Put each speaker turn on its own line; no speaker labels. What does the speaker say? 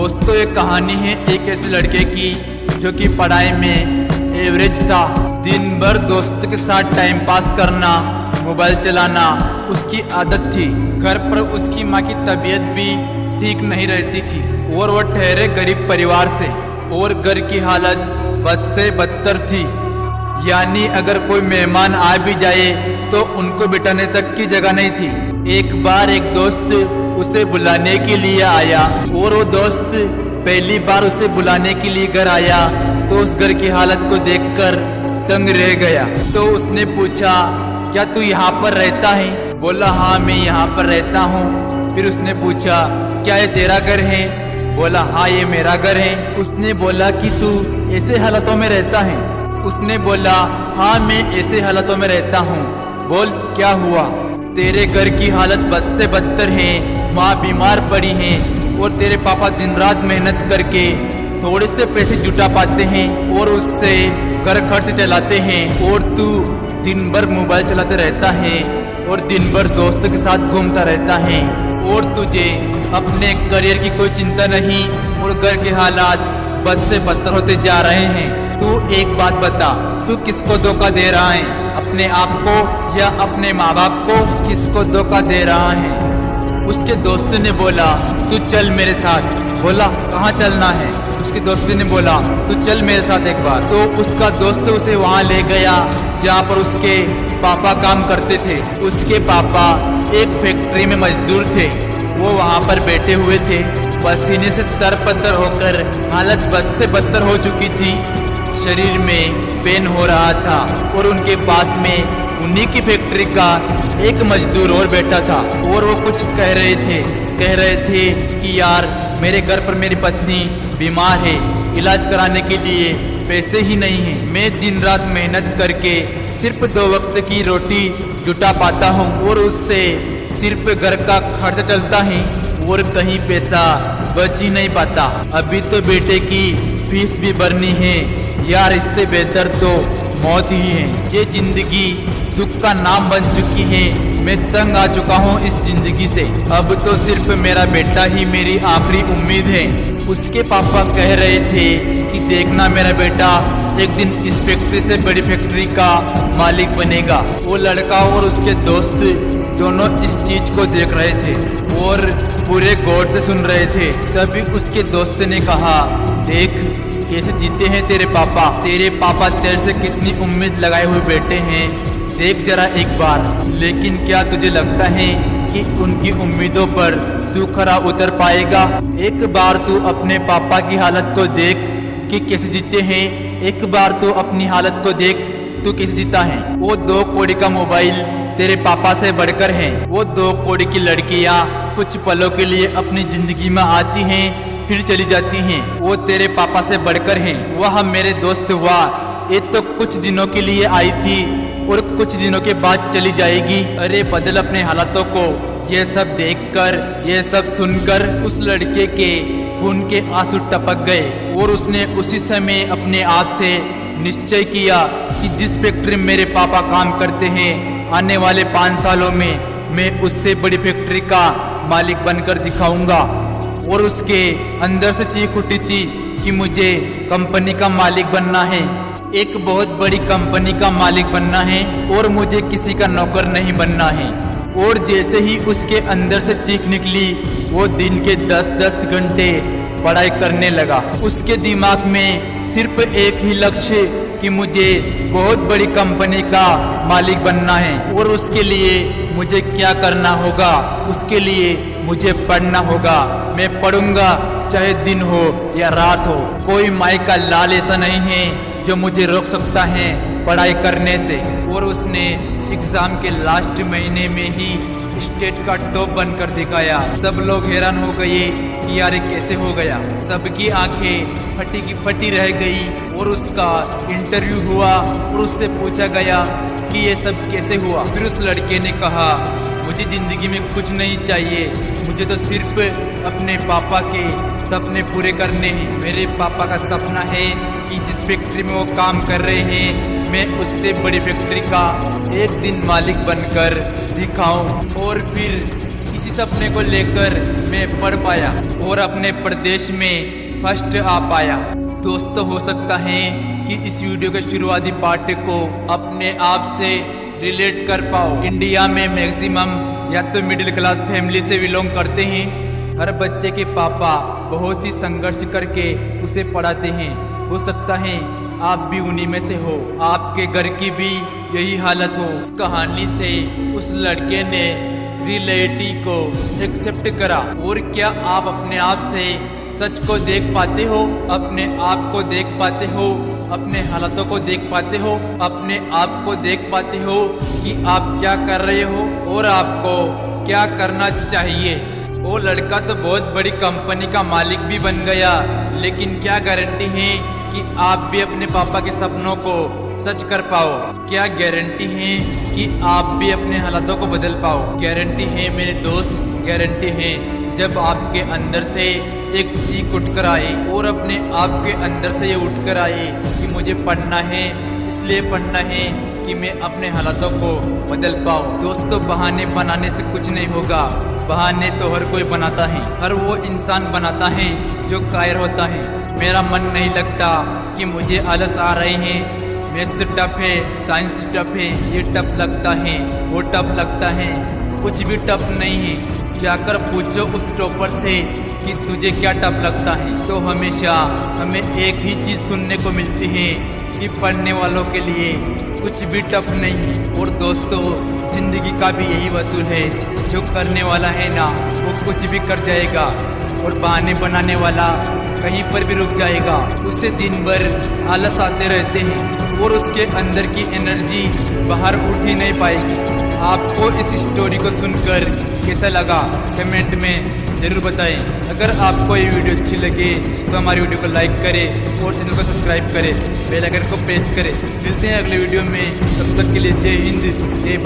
दोस्तों ये कहानी है एक ऐसे लड़के की जो कि पढ़ाई में एवरेज था। दिन भर दोस्तों के साथ टाइम पास करना, मोबाइल चलाना उसकी आदत थी। घर पर उसकी माँ की तबीयत भी ठीक नहीं रहती थी और वो ठहरे गरीब परिवार से, और घर की हालत बद से बदतर थी। यानी अगर कोई मेहमान आ भी जाए तो उनको बिठाने तक की जगह नहीं थी। एक बार एक दोस्त उसे बुलाने के लिए आया और वो दोस्त पहली बार उसे बुलाने के लिए घर आया तो उस घर की हालत को देखकर दंग रह गया। तो उसने पूछा, क्या तू यहाँ पर रहता है? बोला, हाँ मैं यहाँ पर रहता हूँ। फिर उसने पूछा, क्या ये तेरा घर है? बोला, हाँ ये मेरा घर है। उसने बोला कि तू ऐसे हालातों में रहता है? उसने बोला, हाँ मैं ऐसे हालातों में रहता हूँ। बोल क्या हुआ? तेरे घर की हालत बद से बदतर है, माँ बीमार पड़ी है और तेरे पापा दिन रात मेहनत करके थोड़े से पैसे जुटा पाते हैं और उससे घर खर्च चलाते हैं, और तू दिन भर मोबाइल चलाते रहता है और दिन भर दोस्तों के साथ घूमता रहता है, और तुझे अपने करियर की कोई चिंता नहीं और घर के हालात बद से बदतर होते जा रहे हैं। तू एक बात बता, तू किसको धोखा दे रहा है? अपने आप को या अपने माँ बाप को? किसको धोखा दे रहा है? उसके दोस्त ने बोला, तू चल मेरे साथ। बोला, कहाँ चलना है? उसके दोस्त ने बोला, तू चल मेरे साथ एक बार। तो उसका दोस्त उसे वहाँ ले गया जहाँ पर उसके पापा काम करते थे। उसके पापा एक फैक्ट्री में मजदूर थे। वो वहाँ पर बैठे हुए थे, पसीने से तरपतर होकर हालत बद से बदतर हो चुकी थी। शरीर में पेन हो रहा था और उनके पास में उन्हीं की फैक्ट्री का एक मजदूर और बैठा था और वो कुछ कह रहे थे कि यार मेरे घर पर मेरी पत्नी बीमार है, इलाज कराने के लिए पैसे ही नहीं है। मैं दिन रात मेहनत करके सिर्फ 2 वक्त की रोटी जुटा पाता हूँ और उससे सिर्फ घर का खर्च चलता है और कहीं पैसा बच ही नहीं पाता। अभी तो बेटे की फीस भी भरनी है यार, इससे बेहतर तो मौत ही है। ये जिंदगी दुख का नाम बन चुकी है। मैं तंग आ चुका हूँ इस जिंदगी से। अब तो सिर्फ मेरा बेटा ही मेरी आखिरी उम्मीद है। उसके पापा कह रहे थे कि देखना मेरा बेटा एक दिन इस फैक्ट्री से बड़ी फैक्ट्री का मालिक बनेगा। वो लड़का और उसके दोस्त दोनों इस चीज को देख रहे थे और पूरे गौर से सुन रहे थे। तभी उसके दोस्त ने कहा, देख कैसे जीते हैं तेरे पापा तेरे से कितनी उम्मीद लगाए हुए बैठे हैं, देख जरा एक बार। लेकिन क्या तुझे लगता है कि उनकी उम्मीदों पर तू खरा उतर पाएगा? एक बार तू अपने पापा की हालत को देख कि कैसे जीते हैं। एक बार तू अपनी हालत को देख, तू कैसे जीता है। वो 2 कौड़ी का मोबाइल तेरे पापा से बढ़कर है। वो 2 कौड़ी की लड़कियां कुछ पलों के लिए अपनी जिंदगी में आती हैं फिर चली जाती हैं। वो तेरे पापा से बढ़कर हैं। वह मेरे दोस्त, वाह ये तो कुछ दिनों के लिए आई थी और कुछ दिनों के बाद चली जाएगी। अरे बदल अपने हालातों को। ये सब देखकर, ये सब सुनकर उस लड़के के खून के आंसू टपक गए और उसने उसी समय अपने आप से निश्चय किया कि जिस फैक्ट्री में मेरे पापा काम करते हैं, आने वाले 5 सालों में मैं उससे बड़ी फैक्ट्री का मालिक बनकर दिखाऊंगा। और उसके अंदर से चीख उठी थी कि मुझे कंपनी का मालिक बनना है, एक बहुत बड़ी कंपनी का मालिक बनना है और मुझे किसी का नौकर नहीं बनना है। और जैसे ही उसके अंदर से चीख निकली, वो दिन के 10-10 घंटे पढ़ाई करने लगा। उसके दिमाग में सिर्फ एक ही लक्ष्य कि मुझे बहुत बड़ी कंपनी का मालिक बनना है और उसके लिए मुझे क्या करना होगा? उसके लिए मुझे पढ़ना होगा। मैं पढ़ूंगा चाहे दिन हो या रात हो। कोई माई का लाल ऐसा नहीं है जो मुझे रोक सकता है पढ़ाई करने से। और उसने एग्जाम के लास्ट महीने में ही स्टेट का टॉप बनकर दिखाया। सब लोग हैरान हो गए कि यार कैसे हो गया। सबकी आंखें फटी की फटी रह गई और उसका इंटरव्यू हुआ और उससे पूछा गया कि ये सब कैसे हुआ। फिर उस लड़के ने कहा, मुझे जिंदगी में कुछ नहीं चाहिए, मुझे तो सिर्फ अपने पापा के सपने पूरे करने हैं। मेरे पापा का सपना है कि जिस फैक्ट्री में वो काम कर रहे हैं, मैं उससे बड़ी फैक्ट्री का एक दिन मालिक बनकर दिखाऊं और फिर इसी सपने को लेकर मैं पढ़ पाया और अपने प्रदेश में फर्स्ट आ पाया। दोस्तों, हो सकता है कि इस वीडियो के शुरुआती पार्ट को अपने आप से रिलेट कर पाओ। इंडिया में मैक्सिमम या तो मिडिल क्लास फैमिली से बिलोंग करते हैं। हर बच्चे के पापा बहुत ही संघर्ष करके उसे पढ़ाते हैं। हो सकता है आप भी उन्हीं में से हो, आपके घर की भी यही हालत हो। उस कहानी से उस लड़के ने रियलिटी को एक्सेप्ट करा। और क्या आप अपने आप से सच को देख पाते हो? अपने आप को देख पाते हो? अपने हालातों को देख पाते हो? अपने आप को देख पाते हो कि आप क्या कर रहे हो और आपको क्या करना चाहिए? वो लड़का तो बहुत बड़ी कंपनी का मालिक भी बन गया, लेकिन क्या गारंटी है कि आप भी अपने पापा के सपनों को सच कर पाओ? क्या गारंटी है कि आप भी अपने हालातों को बदल पाओ? गारंटी है मेरे दोस्त, गारंटी है जब आपके अंदर से एक चीख उठकर आए और अपने आप के अंदर से ये उठकर आए कि मुझे पढ़ना है, इसलिए पढ़ना है कि मैं अपने हालातों को बदल पाऊँ। दोस्तों, बहाने बनाने से कुछ नहीं होगा। बहाने तो हर कोई बनाता है, हर वो इंसान बनाता है जो कायर होता है। मेरा मन नहीं लगता कि मुझे आलस आ रहे हैं, मैथ्स टफ है, साइंस टफ है, ये टफ लगता है, वो टफ लगता है। कुछ भी टफ नहीं है। जाकर पूछो उस टॉपर से कि तुझे क्या टफ लगता है, तो हमेशा हमें एक ही चीज़ सुनने को मिलती है कि पढ़ने वालों के लिए कुछ भी टफ नहीं है। और दोस्तों, जिंदगी का भी यही वसूल है, जो करने वाला है ना वो कुछ भी कर जाएगा और बहाने बनाने वाला कहीं पर भी रुक जाएगा। उससे दिन भर आलस आते रहते हैं और उसके अंदर की एनर्जी बाहर उठ ही नहीं पाएगी। आपको इस स्टोरी को सुनकर कैसा लगा कमेंट में जरूर बताएं। अगर आपको ये वीडियो अच्छी लगे तो हमारी वीडियो को लाइक करें और चैनल को सब्सक्राइब करें, बेल आइकन को प्रेस करें। मिलते हैं अगले वीडियो में, तब तक के लिए जय हिंद, जय भारत।